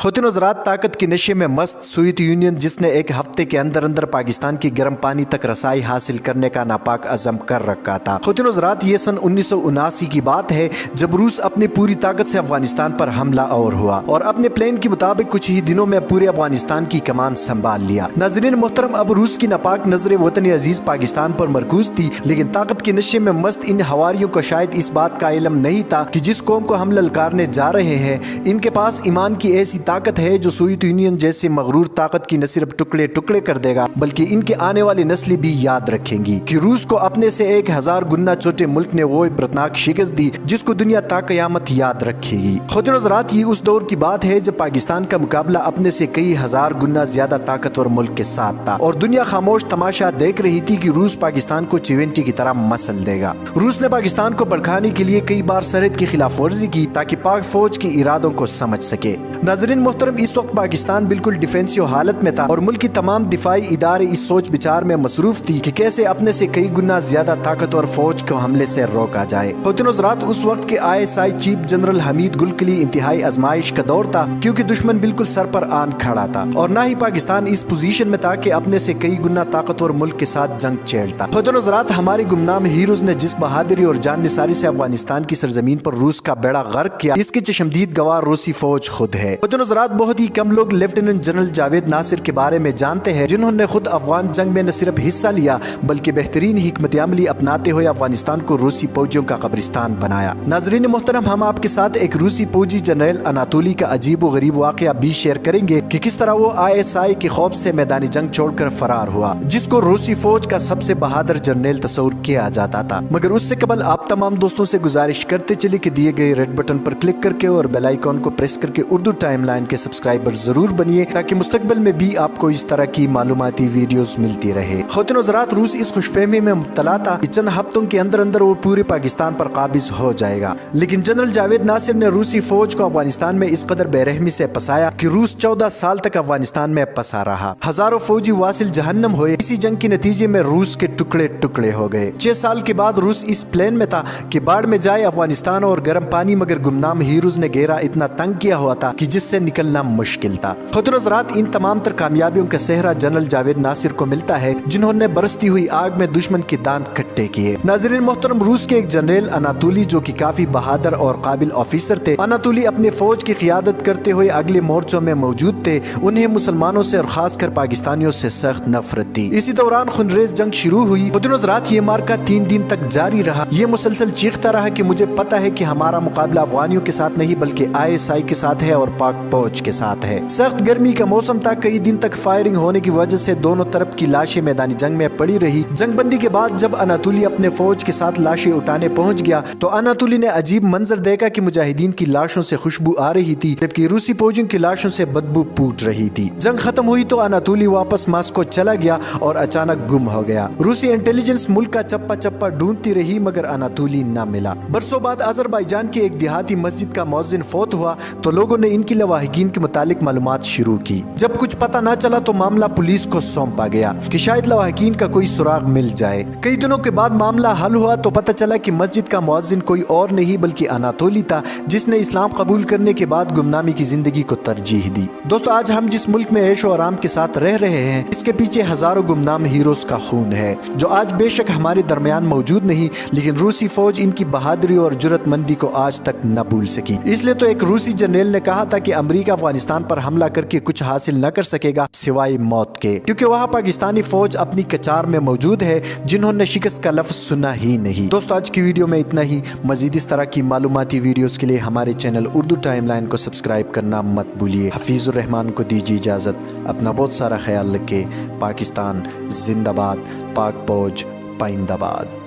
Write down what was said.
खुद हज़रात ताकत के नशे में मस्त सोवियत यूनियन जिसने एक हफ्ते के अंदर अंदर पाकिस्तान की गर्म पानी तक रसाई हासिल करने का नापाक अज़म कर रखा था। खुद हज़रात ये सन 1979 की बात है जब रूस अपनी पूरी ताकत से अफगानिस्तान पर हमला और हुआ और अपने प्लान के मुताबिक कुछ ही दिनों में पूरे अफगानिस्तान की कमान संभाल लिया। नाज़रीन मोहतरम, अब रूस की नापाक नजर वतन अजीज पाकिस्तान पर मरकूज थी, लेकिन ताकत के नशे में मस्त इन हवारियों को शायद इस बात का इल्म नहीं था कि जिस कौम को हम ललकारने जा रहे हैं इनके पास ईमान की ऐसी ताकत है जो सोवियत यूनियन जैसे मगरूर ताकत की न सिर्फ टुकड़े टुकड़े कर देगा बल्कि इनके आने वाली नस्लें भी याद रखेंगी कि रूस को अपने से 1000 गुना छोटे मुल्क ने वो इबरतनाक शिकस्त दी जिसको दुनिया ता कयामत याद रखेगी। खुद हज़रात ये उस दौर की बात है जब पाकिस्तान का मुकाबला अपने से कई हजार गुना ज्यादा ताकतवर मुल्क के साथ था और दुनिया खामोश तमाशा देख रही थी कि रूस पाकिस्तान को चिवेंटी की तरह मसल देगा। रूस ने पाकिस्तान को भड़काने के लिए कई बार सरहद की खिलाफ वर्जी की ताकि पाक फौज के इरादों को समझ सके। नाज़रीन मोहतरम, इस वक्त पाकिस्तान बिल्कुल डिफेंसिव हालत में था और मुल्क की तमाम दिफाई इदारे इस सोच विचार में मसरूफ थी कि कैसे अपने से कई गुना ज्यादा ताकतवर फौज को हमले से रोका जाए। खुद हज़रात उस वक्त के ISI चीफ जनरल हमीद गुल के लिए इंतहाई आजमाइश का दौर था क्योंकि दुश्मन बिल्कुल सर पर आन खड़ा था और न ही पाकिस्तान इस पोजीशन में था कि अपने से कई गुना ताकतवर मुल्क के साथ जंग छेड़ता। खुद हज़रात हमारे गुमनाम हीरोज ने जिस बहादुरी और जान निसारी से अफगानिस्तान की सरजमीन पर रूस का बेड़ा गर्क किया इसके चशमदीद गवाह रूसी फौज खुद है। खुद हज़रात बहुत ही कम लोग लेफ्टिनेंट जनरल जावेद नासिर के बारे में जानते हैं जिन्होंने खुद अफगान जंग में न सिर्फ हिस्सा लिया बल्कि बेहतरीन हिकमत अमली अपनाते हुए अफगानिस्तान को रूसी फौजियों का कब्रिस्तान बनाया। नाजरीन मोहतरम, हम आपके साथ एक रूसी फौजी जनरल अनातोली का अजीब व गरीब वाकया भी शेयर करेंगे कि किस तरह वो ISI के खौफ से मैदानी जंग छोड़कर फरार हुआ जिसको रूसी फौज का सबसे बहादुर जनरल तस्वुर किया जाता था। मगर उससे कबल आप तमाम दोस्तों से गुजारिश करते चले कि दिए गए रेड बटन पर क्लिक करके और बेल आइकॉन को प्रेस करके उर्दू टाइमलाइन के सब्सक्राइबर जरूर बनिए ताकि मुस्तकबिल में भी आपको इस तरह की मालूमाती वीडियोस मिलती रहे। खुद हज़रात रूस इस खुशफहमी में मुब्तला था कि चंद हफ्तों के अंदर अंदर वो पूरे पाकिस्तान पर काबिज हो जाएगा, लेकिन जनरल जावेद नासिर ने रूसी फौज को अफगानिस्तान में इस कदर बेरहमी से फंसाया कि रूस 14 साल तक अफगानिस्तान में फंसा रहा। हजारों फौजी वासिल जहन्नम हुए। इसी जंग के नतीजे में रूस के टुकड़े टुकड़े हो गए। 6 साल के बाद रूस इस प्लान में था कि बाढ़ में जाए अफगानिस्तान और गर्म पानी, मगर गुमनाम हीरोज ने घेरा इतना तंग किया हुआ था कि जिससे निकलना मुश्किल था। खुद हज़रात इन तमाम तर कामयाबियों का सेहरा जनरल जावेद नासिर को मिलता है जिन्होंने बरसती हुई आग में दुश्मन के दांत खट्टे किए। नाज़रीन मोहतरम, रूस के एक जनरल अनातोली जो कि काफी बहादुर और काबिल ऑफिसर थे, अनातोली अपने फौज की क़ियादत करते हुए अगले मोर्चों में मौजूद थे। उन्हें मुसलमानों से और खासकर पाकिस्तानियों से सख्त नफरत थी। इसी दौरान खूनरेज जंग शुरू हुई। खुद हज़रात ये मार्का 3 दिन तक जारी रहा। ये मुसलसल चीखता रहा कि मुझे पता है कि हमारा मुकाबला अफगानियों के साथ नहीं बल्कि ISI के साथ है और पाक फौज के साथ है। सख्त गर्मी का मौसम था। कई दिन तक फायरिंग होने की वजह से दोनों तरफ की लाशें मैदानी जंग में पड़ी रही। जंगबंदी के बाद जब अनातोली अपने फौज के साथ लाशें उठाने पहुंच गया तो अनातोली ने अजीब मंजर देखा कि मुजाहिदीन की लाशों से खुशबू आ रही थी जबकि रूसी फौजियों की लाशों से बदबू फूट रही थी। जंग खत्म हुई तो अनातोली वापस मास्को चला गया और अचानक गुम हो गया। रूसी इंटेलिजेंस मुल्क का चप्पा चप्पा ढूंढती रही मगर अनातोली न मिला। बरसों बाद अजरबैजान की एक देहाती मस्जिद का मौज़िन फौत हुआ तो लोगों ने इनकी लवाहिकीन के मुतालिक मालूमात शुरू की। जब कुछ पता न चला तो मामला पुलिस को सौंपा गया कि शायद लवाहिकीन का कोई सुराग मिल जाए। कई दिनों के बाद मामला हल हुआ तो पता चला कि मस्जिद का मुअज्जिन कोई और नहीं बल्कि अनातोली था जिसने इस्लाम कबूल करने के बाद गुमनामी की जिंदगी को तरजीह दी। दोस्तों, आज हम जिस मुल्क में ऐशो आराम के साथ रह रहे हैं इसके पीछे हजारों गुमनाम हीरोज का खून है जो आज बेशक हमारे दरमियान मौजूद नहीं, लेकिन रूसी फौज इनकी बहादुरी और जुर्रतमंदी को आज तक न भूल सकी। इसलिए तो एक रूसी जनरल ने कहा था कि अमेरिका अफगानिस्तान पर हमला करके कुछ हासिल न कर सकेगा सिवाय मौत के, क्योंकि वहाँ पाकिस्तानी फौज अपनी कचार में मौजूद है जिन्होंने शिकस्त का लफ्ज सुना ही नहीं। दोस्तों, आज की वीडियो में इतना ही। मजीद इस तरह की मालूमाती वीडियोस के लिए हमारे चैनल उर्दू टाइमलाइन को सब्सक्राइब करना मत भूलिए। हफीजुर रहमान को दीजिए इजाजत। अपना बहुत सारा ख्याल रखें। पाकिस्तान जिंदाबाद, पाक फौज पाइंदाबाद।